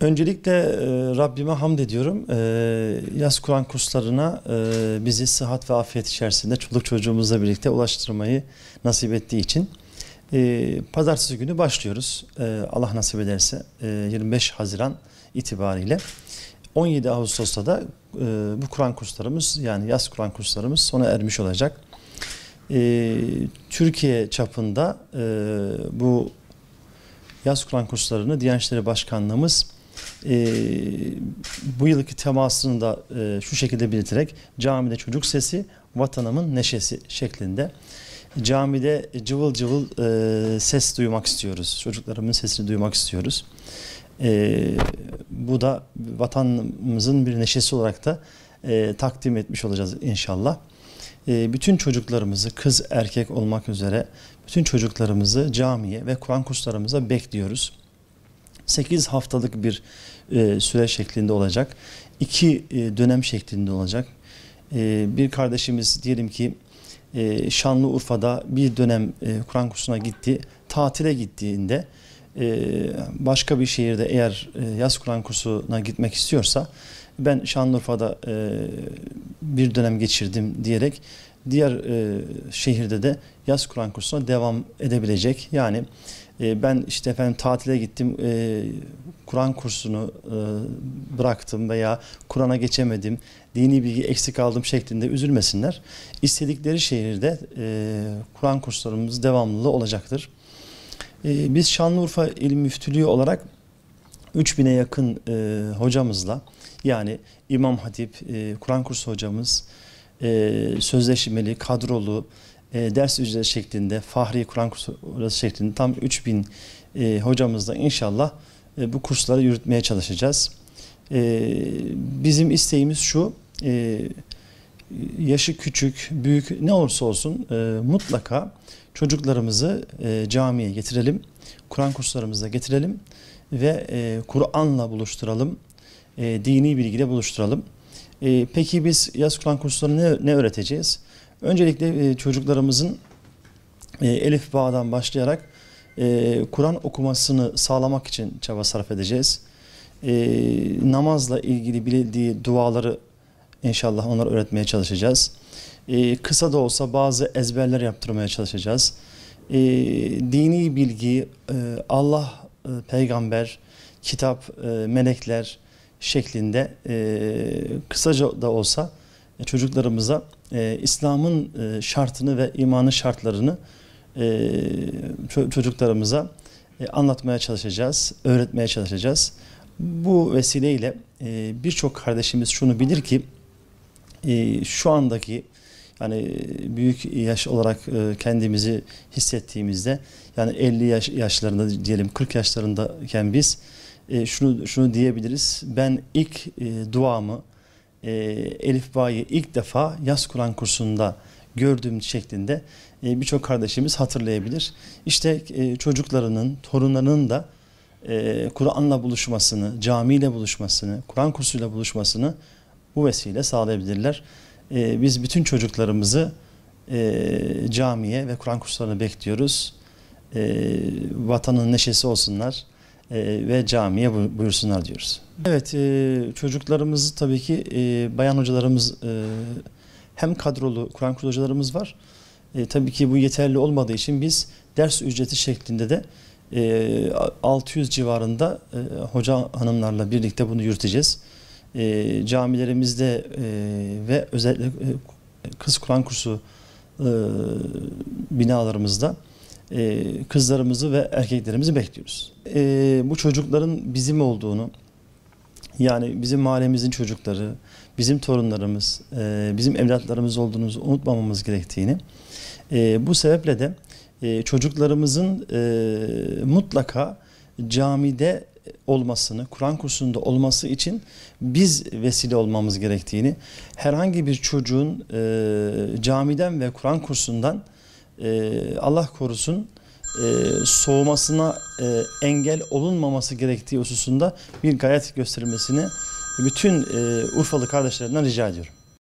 Öncelikle Rabbime hamd ediyorum. Yaz Kur'an kurslarına bizi sıhhat ve afiyet içerisinde çoluk çocuğumuzla birlikte ulaştırmayı nasip ettiği için. Pazartesi günü başlıyoruz. Allah nasip ederse 25 Haziran itibariyle. 17 Ağustos'ta da bu Kur'an kurslarımız, yani yaz Kur'an kurslarımız sona ermiş olacak. Türkiye çapında bu yaz Kur'an kurslarını Diyanet İşleri Başkanlığımız bu yılki temasını da şu şekilde belirterek camide çocuk sesi, vatanımın neşesi şeklinde. Camide cıvıl cıvıl ses duymak istiyoruz. Çocuklarımın sesini duymak istiyoruz. Bu da vatanımızın bir neşesi olarak da takdim etmiş olacağız inşallah. Bütün çocuklarımızı, kız erkek olmak üzere bütün çocuklarımızı camiye ve Kur'an kurslarımıza bekliyoruz. 8 haftalık bir süre şeklinde olacak. 2 dönem şeklinde olacak. Bir kardeşimiz diyelim ki Şanlıurfa'da bir dönem Kur'an kursuna gitti. Tatile gittiğinde başka bir şehirde eğer yaz Kur'an kursuna gitmek istiyorsa, ben Şanlıurfa'da bir dönem geçirdim diyerek diğer şehirde de yaz Kur'an kursuna devam edebilecek. Yani ben işte efendim tatile gittim, Kur'an kursunu bıraktım veya Kur'an'a geçemedim, dini bilgi eksik aldım şeklinde üzülmesinler. İstedikleri şehirde Kur'an kurslarımız devamlı olacaktır. Biz Şanlıurfa İl Müftülüğü olarak 3000'e yakın hocamızla, yani İmam Hatip, Kur'an kursu hocamız, sözleşmeli, kadrolu, ders ücreti şeklinde, fahri Kur'an kursu şeklinde tam 3000 hocamızla inşallah bu kursları yürütmeye çalışacağız. Bizim isteğimiz şu, yaşı küçük, büyük ne olursa olsun mutlaka çocuklarımızı camiye getirelim, Kur'an kurslarımıza getirelim ve Kur'an'la buluşturalım, dini bilgiyle buluşturalım. Peki biz yaz Kur'an kurslarını ne öğreteceğiz? Öncelikle çocuklarımızın elif bağdan başlayarak Kur'an okumasını sağlamak için çaba sarf edeceğiz. Namazla ilgili bildiği duaları inşallah onlara öğretmeye çalışacağız. Kısa da olsa bazı ezberler yaptırmaya çalışacağız. Dini bilgi, Allah, peygamber, kitap, melekler şeklinde kısaca da olsa çocuklarımıza İslam'ın şartını ve imanın şartlarını çocuklarımıza anlatmaya çalışacağız, öğretmeye çalışacağız. Bu vesileyle birçok kardeşimiz şunu bilir ki şu andaki, yani büyük yaş olarak kendimizi hissettiğimizde, yani 50 yaşlarında diyelim, 40 yaşlarındayken biz şunu diyebiliriz: ben ilk duamı, elifbayı ilk defa yaz Kur'an kursunda gördüğüm şeklinde birçok kardeşimiz hatırlayabilir. İşte çocuklarının, torunlarının da Kur'an'la buluşmasını, camiyle buluşmasını, Kur'an kursuyla buluşmasını bu vesile sağlayabilirler. Biz bütün çocuklarımızı camiye ve Kur'an kurslarına bekliyoruz. Vatanın neşesi olsunlar ve camiye buyursunlar diyoruz. Evet, çocuklarımız tabii ki bayan hocalarımız, hem kadrolu Kur'an kursu hocalarımız var. Tabii ki bu yeterli olmadığı için biz ders ücreti şeklinde de 600 civarında hoca hanımlarla birlikte bunu yürüteceğiz. Camilerimizde ve özellikle kız Kur'an kursu binalarımızda kızlarımızı ve erkeklerimizi bekliyoruz. Bu çocukların bizim olduğunu, yani bizim mahallemizin çocukları, bizim torunlarımız, bizim evlatlarımız olduğumuzu unutmamamız gerektiğini, bu sebeple de çocuklarımızın mutlaka camide olmasını, Kur'an kursunda olması için biz vesile olmamız gerektiğini, herhangi bir çocuğun camiden ve Kur'an kursundan Allah korusun soğumasına engel olunmaması gerektiği hususunda bir gayret gösterilmesini bütün Urfalı kardeşlerimden rica ediyorum.